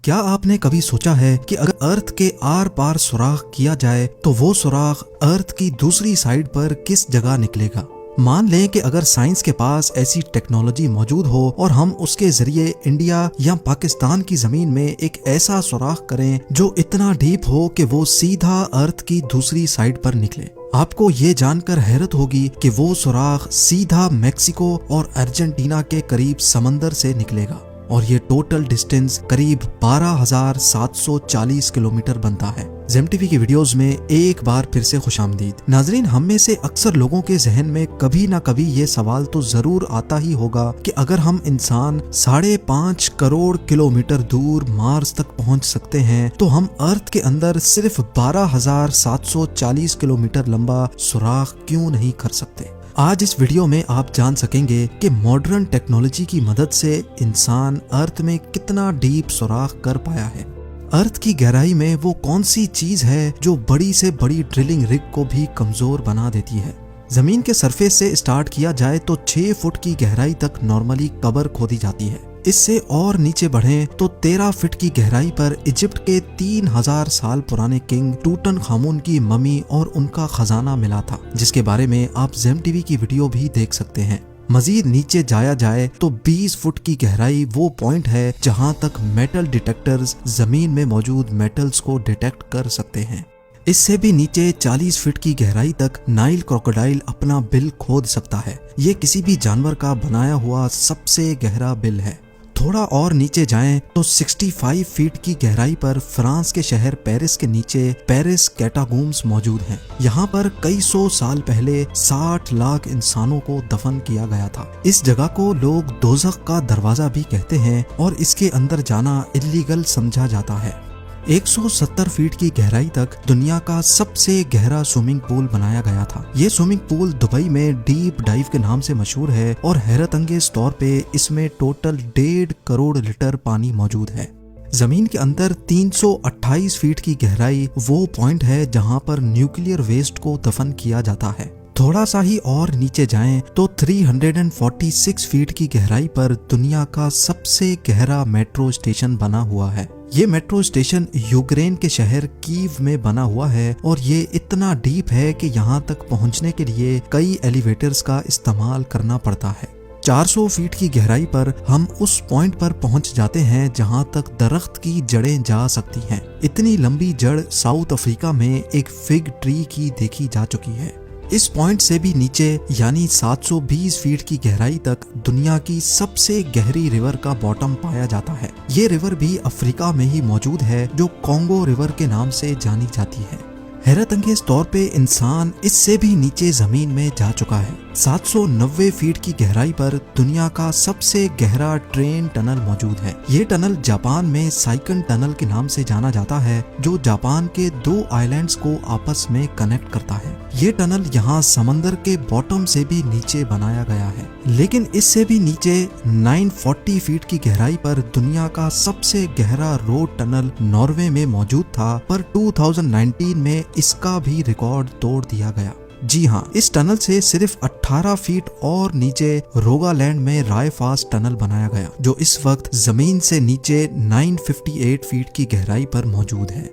क्या आपने कभी सोचा है कि अगर अर्थ के आर पार सुराख किया जाए तो वो सुराख अर्थ की दूसरी साइड पर किस जगह निकलेगा। मान लें कि अगर साइंस के पास ऐसी टेक्नोलॉजी मौजूद हो और हम उसके जरिए इंडिया या पाकिस्तान की जमीन में एक ऐसा सुराख करें जो इतना डीप हो कि वो सीधा अर्थ की दूसरी साइड पर निकले। आपको ये जानकर हैरत होगी कि वो सुराख सीधा मैक्सिको और अर्जेंटीना के करीब समंदर से निकलेगा और ये टोटल डिस्टेंस करीब 12,740 किलोमीटर बनता है। जेम टीवी की वीडियोस में एक बार फिर से खुशामदीद। नाजरीन, हम में से अक्सर लोगों के जहन में कभी ना कभी ये सवाल तो जरूर आता ही होगा कि अगर हम इंसान 5.5 करोड़ किलोमीटर दूर मार्स तक पहुंच सकते हैं तो हम अर्थ के अंदर सिर्फ 12,740 किलोमीटर लंबा सुराख क्यों नहीं कर सकते। आज इस वीडियो में आप जान सकेंगे कि मॉडर्न टेक्नोलॉजी की मदद से इंसान अर्थ में कितना डीप सुराख कर पाया है। अर्थ की गहराई में वो कौन सी चीज है जो बड़ी से बड़ी ड्रिलिंग रिग को भी कमजोर बना देती है। जमीन के सरफेस से स्टार्ट किया जाए तो 6 फुट की गहराई तक नॉर्मली कबर खोदी जाती है। इससे और नीचे बढ़ें तो 13 फीट की गहराई पर इजिप्ट के 3000 साल पुराने किंग टूटनखामुन की ममी और उनका खजाना मिला था, जिसके बारे में आप जेम टीवी की वीडियो भी देख सकते हैं। मजीद नीचे जाया जाए तो 20 फुट की गहराई वो पॉइंट है जहां तक मेटल डिटेक्टर्स जमीन में मौजूद मेटल्स को डिटेक्ट कर सकते हैं। इससे भी नीचे 40 फीट की गहराई तक नाइल क्रोकोडाइल अपना बिल खोद सकता है। ये किसी भी जानवर का बनाया हुआ सबसे गहरा बिल है। थोड़ा और नीचे जाएं तो 65 फीट की गहराई पर फ्रांस के शहर पेरिस के नीचे पेरिस कैटाकॉम्ब्स मौजूद हैं। यहाँ पर कई सौ साल पहले 60 लाख इंसानों को दफन किया गया था। इस जगह को लोग दोज़ख का दरवाजा भी कहते हैं और इसके अंदर जाना इल्लीगल समझा जाता है। 170 फीट की गहराई तक दुनिया का सबसे गहरा स्विमिंग पूल बनाया गया था। ये स्विमिंग पूल दुबई में डीप डाइव के नाम से मशहूर है और हैरत अंगेज तौर पे इसमें टोटल 1.5 करोड़ लीटर पानी मौजूद है। जमीन के अंदर 328 फीट की गहराई वो पॉइंट है जहां पर न्यूक्लियर वेस्ट को दफन किया जाता है। थोड़ा सा ही और नीचे जाएं तो 346 फीट की गहराई पर दुनिया का सबसे गहरा मेट्रो स्टेशन बना हुआ है। ये मेट्रो स्टेशन यूक्रेन के शहर कीव में बना हुआ है और ये इतना डीप है कि यहाँ तक पहुँचने के लिए कई एलिवेटर्स का इस्तेमाल करना पड़ता है। 400 फीट की गहराई पर हम उस पॉइंट पर पहुंच जाते हैं जहां तक दरख्त की जड़ें जा सकती हैं। इतनी लंबी जड़ साउथ अफ्रीका में एक फिग ट्री की देखी जा चुकी है। इस पॉइंट से भी नीचे यानी 720 फीट की गहराई तक दुनिया की सबसे गहरी रिवर का बॉटम पाया जाता है। ये रिवर भी अफ्रीका में ही मौजूद है जो कॉन्गो रिवर के नाम से जानी जाती है। हैरत अंगेज तौर पे इंसान इससे भी नीचे जमीन में जा चुका है। 790 फीट की गहराई पर दुनिया का सबसे गहरा ट्रेन टनल मौजूद है। ये टनल जापान में साइकन टनल के नाम से जाना जाता है जो जापान के 2 आइलैंड्स को आपस में कनेक्ट करता है। ये टनल यहाँ समंदर के बॉटम से भी नीचे बनाया गया है। लेकिन इससे भी नीचे 940 फीट की गहराई पर दुनिया का सबसे गहरा रोड टनल नॉर्वे में मौजूद था, पर 2019 में इसका भी रिकॉर्ड तोड़ दिया गया। जी हाँ, इस टनल से सिर्फ 18 फीट और नीचे रोगालैंड में रायफास्ट टनल बनाया गया जो इस वक्त जमीन से नीचे 958 फीट की गहराई पर मौजूद है।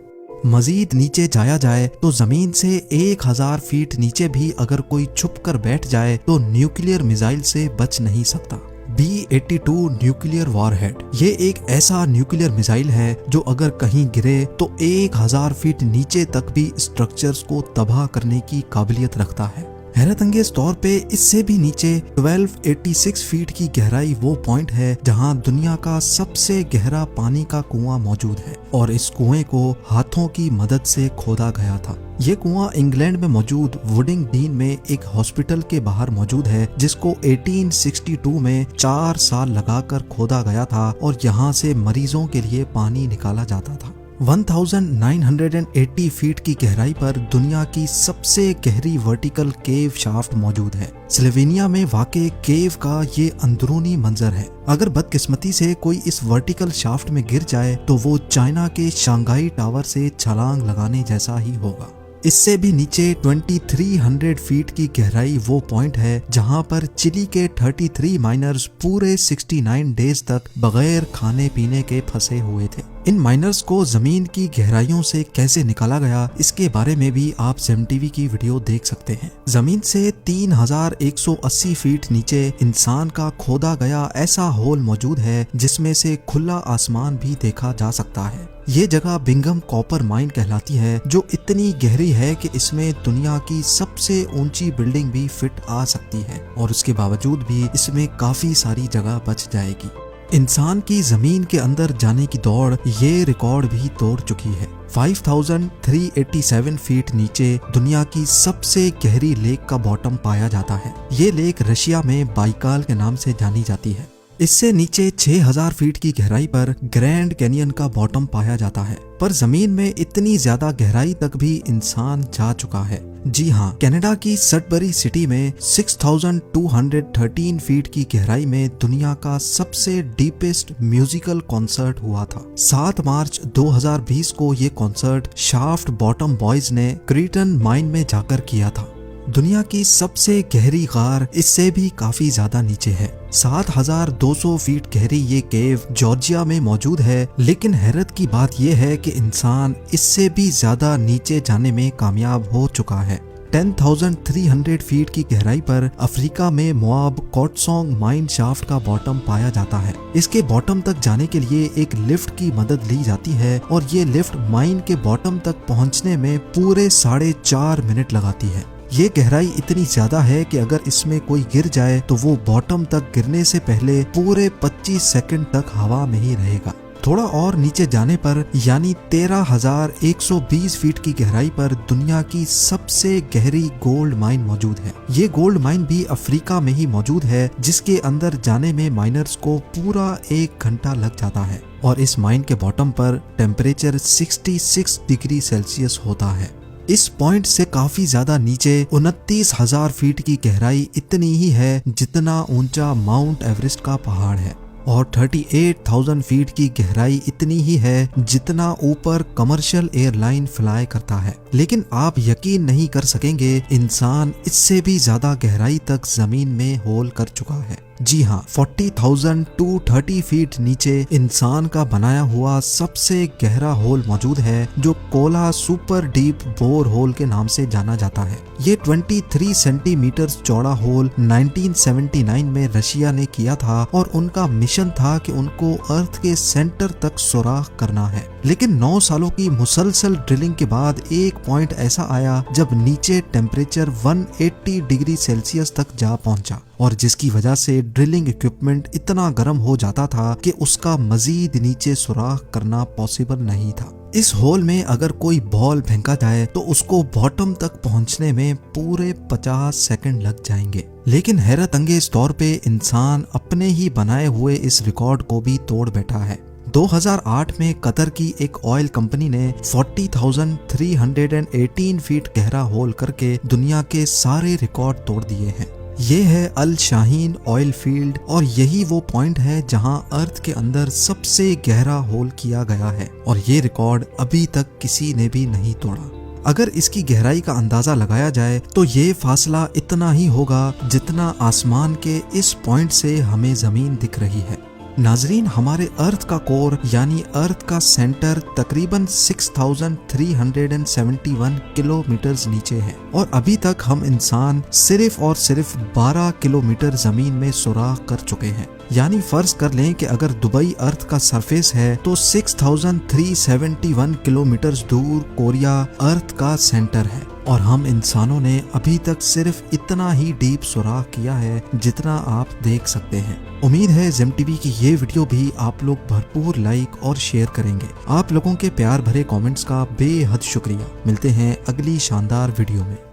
मजीद नीचे जाया जाए तो जमीन से 1000 फीट नीचे भी अगर कोई छुप कर बैठ जाए तो न्यूक्लियर मिसाइल से बच नहीं सकता। B-82 न्यूक्लियर वॉरहेड ये एक ऐसा न्यूक्लियर मिसाइल है जो अगर कहीं गिरे तो 1000 फीट नीचे तक भी स्ट्रक्चर्स को तबाह करने की काबिलियत रखता है। हैरत अंगेज तौर पे इससे भी नीचे 1286 फीट की गहराई वो पॉइंट है जहां दुनिया का सबसे गहरा पानी का कुआं मौजूद है और इस कुएं को हाथों की मदद से खोदा गया था। ये कुआं इंग्लैंड में मौजूद वुडिंग डीन में एक हॉस्पिटल के बाहर मौजूद है जिसको 1862 में 4 साल लगाकर खोदा गया था और यहाँ से मरीजों के लिए पानी निकाला जाता था। 1980 फीट की गहराई पर दुनिया की सबसे गहरी वर्टिकल केव शाफ्ट मौजूद है। स्लोवेनिया में वाक़े केव का ये अंदरूनी मंजर है। अगर बदकिस्मती से कोई इस वर्टिकल शाफ्ट में गिर जाए तो वो चाइना के शंघाई टावर से छलांग लगाने जैसा ही होगा। इससे भी नीचे 2300 फीट की गहराई वो पॉइंट है जहां पर चिली के 33 माइनर्स पूरे 69 डेज तक बगैर खाने पीने के फंसे हुए थे। इन माइनर्स को जमीन की गहराइयों से कैसे निकाला गया, इसके बारे में भी आप जेम टीवी की वीडियो देख सकते हैं। जमीन से 3180 फीट नीचे इंसान का खोदा गया ऐसा होल मौजूद है जिसमें से खुला आसमान भी देखा जा सकता है। ये जगह बिंघम कॉपर माइन कहलाती है, जो इतनी गहरी है कि इसमें दुनिया की सबसे ऊंची बिल्डिंग भी फिट आ सकती है और उसके बावजूद भी इसमें काफी सारी जगह बच जाएगी। इंसान की जमीन के अंदर जाने की दौड़ ये रिकॉर्ड भी तोड़ चुकी है। 5387 फीट नीचे दुनिया की सबसे गहरी लेक का बॉटम पाया जाता है। ये लेक रशिया में बाइकाल के नाम से जानी जाती है। इससे नीचे 6000 फीट की गहराई पर ग्रैंड कैनियन का बॉटम पाया जाता है, पर जमीन में इतनी ज्यादा गहराई तक भी इंसान जा चुका है। जी हाँ, कनाडा की सडबरी सिटी में 6213 फीट की गहराई में दुनिया का सबसे डीपेस्ट म्यूजिकल कॉन्सर्ट हुआ था। 7 मार्च 2020 को ये कॉन्सर्ट शाफ्ट बॉटम बॉयज ने क्रीटन माइन में जाकर किया था। दुनिया की सबसे गहरी गार इससे भी काफी ज्यादा नीचे है। 7200 फीट गहरी ये केव जॉर्जिया में मौजूद है, लेकिन हैरत की बात यह है कि इंसान इससे भी ज्यादा नीचे जाने में कामयाब हो चुका है। 10,300 फीट की गहराई पर अफ्रीका में मोआब कोटसोंग माइन शाफ्ट का बॉटम पाया जाता है। इसके बॉटम तक जाने के लिए एक लिफ्ट की मदद ली जाती है और ये लिफ्ट माइन के बॉटम तक पहुंचने में पूरे 4.5 मिनट लगाती है। ये गहराई इतनी ज्यादा है कि अगर इसमें कोई गिर जाए तो वो बॉटम तक गिरने से पहले पूरे 25 सेकंड तक हवा में ही रहेगा। थोड़ा और नीचे जाने पर यानी 13,120 फीट की गहराई पर दुनिया की सबसे गहरी गोल्ड माइन मौजूद है। ये गोल्ड माइन भी अफ्रीका में ही मौजूद है, जिसके अंदर जाने में माइनर्स को पूरा 1 घंटा लग जाता है और इस माइन के बॉटम पर टेम्परेचर 66 डिग्री सेल्सियस होता है। इस पॉइंट से काफी ज्यादा नीचे 29,000 फीट की गहराई इतनी ही है जितना ऊंचा माउंट एवरेस्ट का पहाड़ है और 38,000 फीट की गहराई इतनी ही है जितना ऊपर कमर्शियल एयरलाइन फ्लाई करता है। लेकिन आप यकीन नहीं कर सकेंगे, इंसान इससे भी ज्यादा गहराई तक जमीन में होल कर चुका है। जी हाँ, 40,230 फीट नीचे इंसान का बनाया हुआ सबसे गहरा होल मौजूद है, जो Kola super deep bore hole के नाम से जाना जाता है। ये 23 सेंटीमीटर चौड़ा होल 1979 में रशिया ने किया था और उनका मिशन था कि उनको अर्थ के सेंटर तक सुराख करना है। लेकिन 9 सालों की मुसलसल ड्रिलिंग के बाद एक पॉइंट ऐसा आया जब नीचे टेम्परेचर 180 डिग्री सेल्सियस तक जा पहुंचा और जिसकी वजह से ड्रिलिंग इक्विपमेंट इतना गर्म हो जाता था कि उसका मजीद नीचे सुराख करना पॉसिबल नहीं था। इस होल में अगर कोई बॉल फेंका जाए तो उसको बॉटम तक पहुंचने में पूरे 50 सेकंड लग जाएंगे। लेकिन हैरत अंगेज तौर पे इंसान अपने ही बनाए हुए इस रिकॉर्ड को भी तोड़ बैठा है। 2008 में कतर की एक ऑयल कंपनी ने 40,318 फीट गहरा होल करके दुनिया के सारे रिकॉर्ड तोड़ दिए हैं। ये है अल शाहीन ऑयल फील्ड और यही वो पॉइंट है जहां अर्थ के अंदर सबसे गहरा होल किया गया है और ये रिकॉर्ड अभी तक किसी ने भी नहीं तोड़ा। अगर इसकी गहराई का अंदाजा लगाया जाए तो ये फासला इतना ही होगा जितना आसमान के इस पॉइंट से हमें जमीन दिख रही है। नाजरीन, हमारे अर्थ का कोर यानी अर्थ का सेंटर तकरीबन 6,371 किलोमीटर नीचे है और अभी तक हम इंसान सिर्फ और सिर्फ 12 किलोमीटर जमीन में सुराख कर चुके हैं। यानी फर्ज कर लें कि अगर दुबई अर्थ का सरफेस है तो 6,371 किलोमीटर दूर कोरिया अर्थ का सेंटर है और हम इंसानों ने अभी तक सिर्फ इतना ही डीप सुराख किया है जितना आप देख सकते हैं। उम्मीद है जेम टीवी की ये वीडियो भी आप लोग भरपूर लाइक और शेयर करेंगे। आप लोगों के प्यार भरे कमेंट्स का बेहद शुक्रिया। मिलते हैं अगली शानदार वीडियो में।